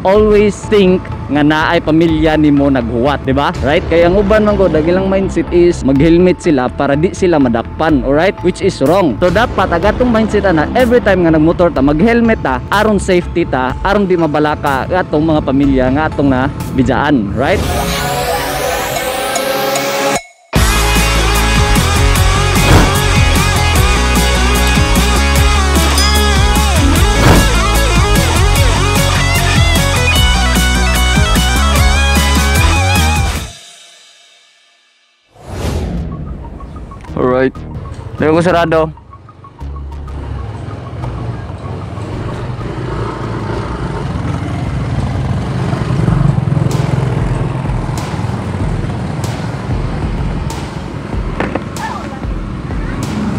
always think nga naay pamilya nimo naghuwat, di ba? Right? Kaya ang uban man gud dagilang mindset is mag-helmet sila para di sila madakpan, alright? Which is wrong. So dapat agatong mindset na every time nga nagmotor ta mag-helmet ta aron safety ta, aron di mabalaka atong mga pamilya nga atong na bidyaan, right? Alright. Lagyan ko sarado.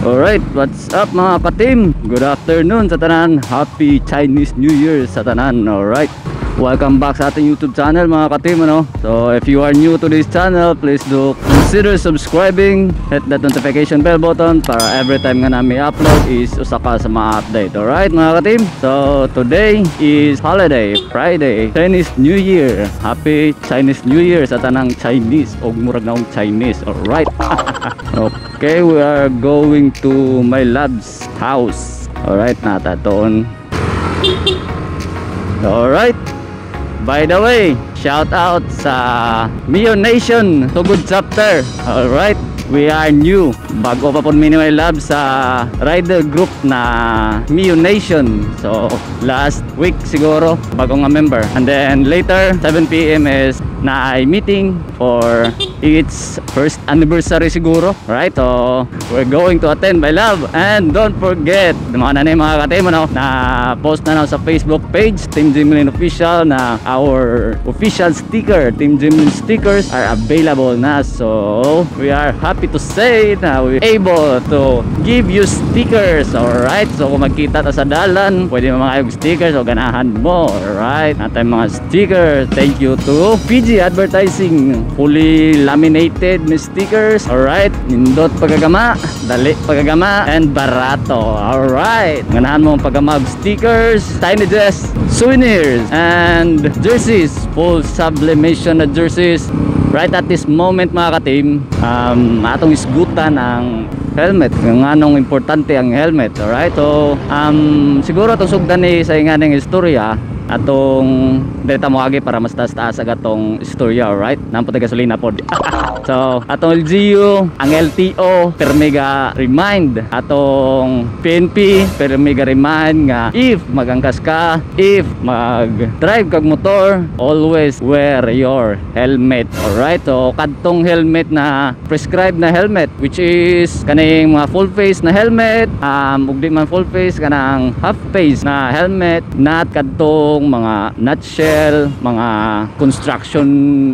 Alright, what's up mga ka-team? Good afternoon sa tanan. Happy Chinese New Year sa tanan. Alright. Welcome back sa ating YouTube channel mga ka-team, ano? So if you are new to this channel, please do consider subscribing, hit that notification bell button para every time nga namin upload is usa ka sa mga update. Alright mga ka-team, so today is holiday, Friday, Chinese New Year. Happy Chinese New Year sa tanang Chinese o murag naong Chinese. Alright. Okay, we are going to my lab's house. Alright, natatoon. Alright. By the way, shout out sa Mio Nation Tugod Chapter. Alright, we are new. Bago pa po Mini Lab sa rider group na Mio Nation. So last week siguro bago nga member. And then later 7 PM is na meeting for its first anniversary siguro, right? So we're going to attend by love. And don't forget mga nanay mga ka-team, ano, na post na sa Facebook page Team Jimlin Official na our official sticker, Team Jimlin stickers are available na. So we are happy to say na we're able to give you stickers. Alright, so kung magkita ta sa dalan, pwede mga stickers o ganahan mo. Alright, natin mga stickers. Thank you to PG Advertising, fully laminated stickers. Alright, nindot pagagama, dali pagagama, and barato. Alright, ganahan mo ang pagagama stickers, tiny dress, souvenirs, and jerseys, full sublimation na jerseys. Right at this moment mga ka-team, atong isgutan ang helmet, yung anong importante ang helmet. Alright, so siguro itong sugdan ni sa inganing istorya atong dito mo agi para mas taas-taas agatong istorya. Alright, nampun gasolina pod. So atong LGU, ang LTO permega remind, atong PNP permega remind nga if magangkas ka, if mag drive kag motor, always wear your helmet. Alright, so kadtong helmet na prescribed na helmet, which is kaning mga full face na helmet, ug di man full face, kanang half face na helmet, not kadtong mga nutshell, mga construction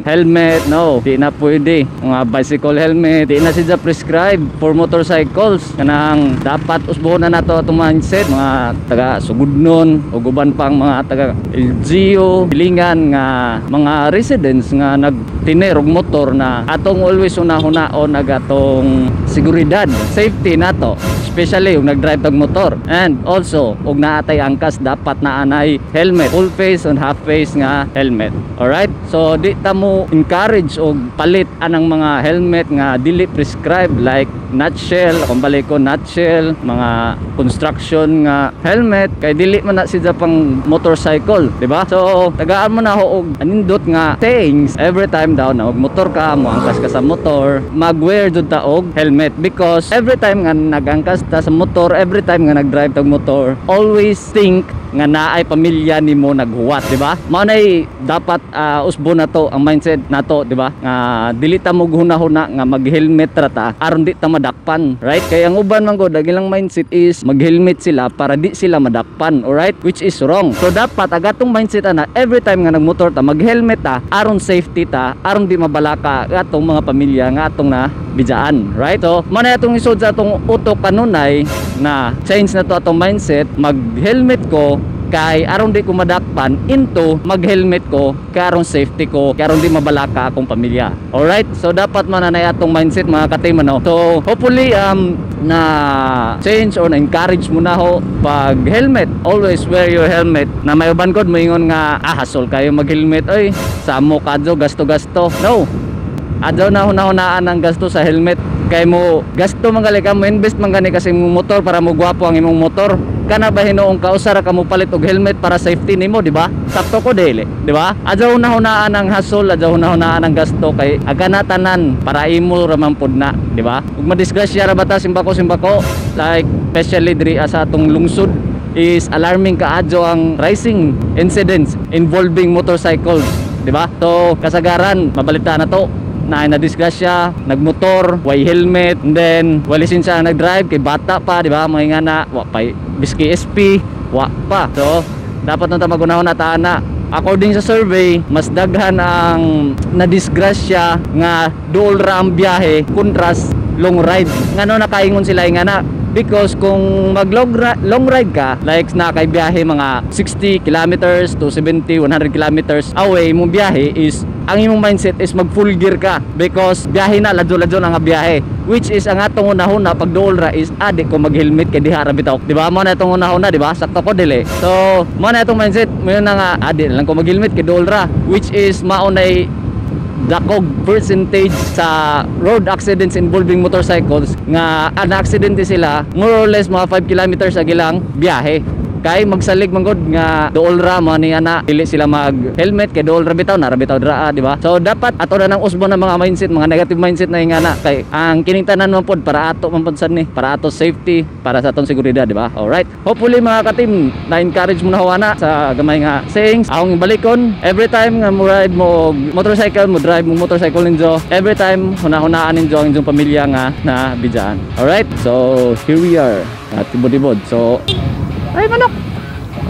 helmet, no, di na pwede. Mga bicycle helmet, di na sila prescribed for motorcycles. Kanang dapat usbonan na to itong mindset mga taga Sugudnon o guban pang mga taga LGU, hilingan nga mga residents nga nagtiner og motor na atong always una-hunaon agatong seguridad, safety nato, especially yung nag-drive tag motor. And also og naatay angkas dapat na anay helmet, full face and half face nga helmet. Alright, so di ta mo encourage og palit anang mga helmet nga dili prescribed like nutshell, kung balik ko nutshell, mga construction nga helmet, kay dili man na siya pang motorcycle, di ba? So tagaan mo na ho og anindot nga things every time daw na og motor ka mo angkas ka sa motor, mag-wear jud ta og helmet, because every time nga nagangkas ta sa motor, every time nga nag-drive tag motor, always think nga naay pamilya nimo naghuwat, di ba? Mao nay dapat usbo na to ang mindset nato, di ba? Nga dili ta mo hunahuna nga mag-helmet ra ta aron di ta madakpan, right? Kaya ang uban man gud dagilang mindset is mag-helmet sila para di sila madakpan, alright? Which is wrong. So dapat agatong mindset na every time nga nagmotor ta mag-helmet ta aron safety ta, aron di mabalaka atong mga pamilya nga atong na bidyaan, right? So mao na atong isod sa atong utok kanunay na change na to atong mindset, mag-helmet ko kay aron di ko madakpan into mag-helmet ko kay aron safety ko, kay aron di mabalaka akong pamilya. Alright, so dapat mananay atong mindset mga ka-team, ano. So hopefully na change or na encourage mo na ho pag helmet, always wear your helmet. Na may uban kod moingon nga hasol kayo mag-helmet, oy samo kadto gasto-gasto. No, adto na hunahunaan ang gasto sa helmet, kay mo gasto manggali ka mo invest mangani kasi imong motor para mo gwapo ang imong motor. Kana ba hinuong ka usara ka mo palit og helmet para safety nimo, di ba? Sakto ko dili, di ba? Adto hunahunaan ang hasol, adto hunahunaan ang gasto kay aga na tanan para imo ra man pud na, di ba? Ug madisgrasya ra bata simbako like especially diri sa atong lungsod is alarming kaadyo ang rising incidents involving motorcycles, di ba? So kasagaran mabalita na to na disgrasya, nagmotor, way helmet, and then wala lisensya nagdrive kay bata pa, di ba? Mga nga na wa pa biski SP, wa pa. So dapat nang magunahon na taana. According sa survey, mas daghan ang nadisgrasya nga duol ra ang biyahe kontras long ride. Ngano nakaingon sila nga na because kung mag long ride ka, like na kay biyahe mga 60 kilometers to 70, 100 kilometers away mong biyahe, is ang imong mindset is mag full gear ka because biyahe na ladyo-ladyo na nga biyahe, which is ang atong unahuna pag duol ra is adi ko mag helmet kay diha ra bitaw, di ba? Mo na itong unahuna, di ba? Sakto ko dili. So mo na itong mindset mo na nga adi lang ko mag helmet kay duol ra, which is maunay dakog percentage sa road accidents involving motorcycles nga na-aksidente sila more or less mga 5 kilometers sa gilang biyahe. Kay magsalig manggod nga duol ra mo ni ana dili sila mag helmet kay duol ra bitaw na ra bitaw dra, di ba? So dapat ato na nang usbon ng mga mindset, mga negative mindset na nga na kay ang kining tanan man pod para ato man pod sad ni, para ato safety, para sa atong seguridad, di ba? Alright, hopefully mga ka-team na encourage mo na hawana sa gamay nga sayings akong balikon every time nga mo ride mo motorcycle, mo drive mo motorcycle ninyo, every time hunahunaan ninyo ang inyong pamilya nga na bidyaan. Alright, so here we are at Tibod-Tibod. So ay manok.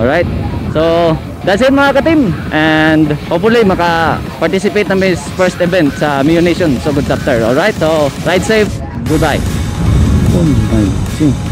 Alright, so that's it mga ka-team, and hopefully maka-participate na may first event sa Mio Nation Sugod Chapter. Alright, so ride safe, goodbye. Oh my God.